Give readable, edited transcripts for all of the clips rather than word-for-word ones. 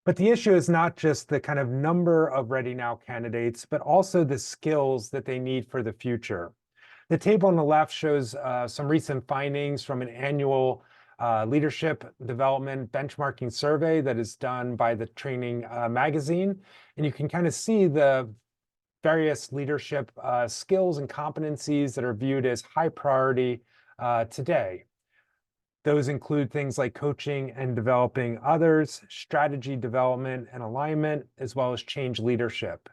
But the issue is not just the kind of number of Ready Now candidates, but also the skills that they need for the future. The table on the left shows some recent findings from an annual leadership development benchmarking survey that is done by the Training magazine. And you can kind of see the various leadership skills and competencies that are viewed as high priority today. Those include things like coaching and developing others, strategy development and alignment, as well as change leadership.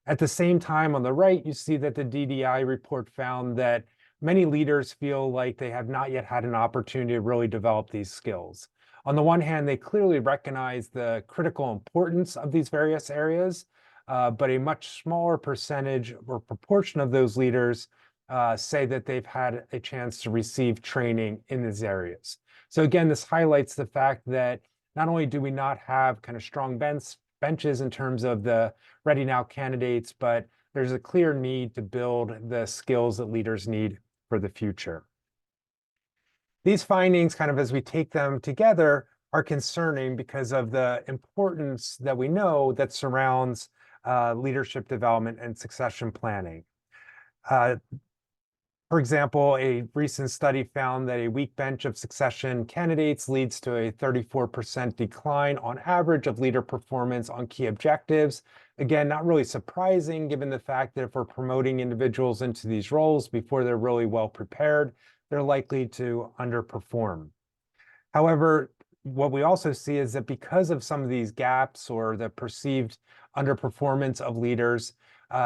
At the same time, on the right, you see that the DDI report found that many leaders feel like they have not yet had an opportunity to really develop these skills. On the one hand, they clearly recognize the critical importance of these various areas, but a much smaller percentage or proportion of those leaders say that they've had a chance to receive training in these areas. So again, this highlights the fact that not only do we not have kind of strong benches in terms of the Ready Now candidates, but there's a clear need to build the skills that leaders need for the future. These findings, kind of as we take them together, are concerning because of the importance that we know that surrounds leadership development and succession planning. For example, a recent study found that a weak bench of succession candidates leads to a 34% decline on average of leader performance on key objectives. Again, not really surprising given the fact that if we're promoting individuals into these roles before they're really well prepared, they're likely to underperform. However, what we also see is that because of some of these gaps or the perceived underperformance of leaders,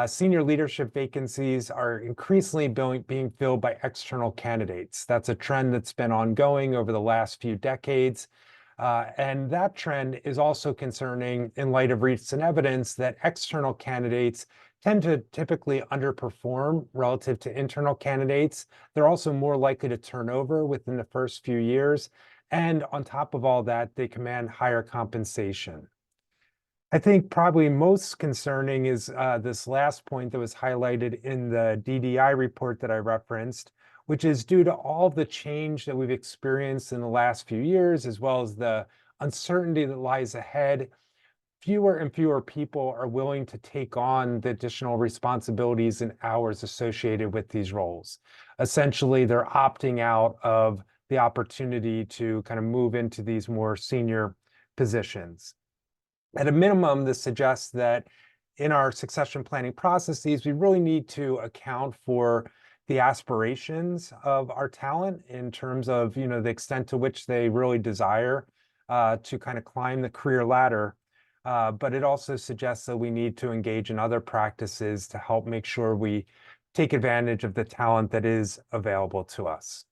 senior leadership vacancies are increasingly being filled by external candidates. That's a trend that's been ongoing over the last few decades. And that trend is also concerning in light of recent evidence that external candidates tend to typically underperform relative to internal candidates. They're also more likely to turn over within the first few years. And on top of all that, they command higher compensation. I think probably most concerning is this last point that was highlighted in the DDI report that I referenced, which is due to all the change that we've experienced in the last few years, as well as the uncertainty that lies ahead. Fewer and fewer people are willing to take on the additional responsibilities and hours associated with these roles. Essentially, they're opting out of the opportunity to kind of move into these more senior positions. At a minimum, this suggests that in our succession planning processes, we really need to account for the aspirations of our talent in terms of, the extent to which they really desire to kind of climb the career ladder. But it also suggests that we need to engage in other practices to help make sure we take advantage of the talent that is available to us.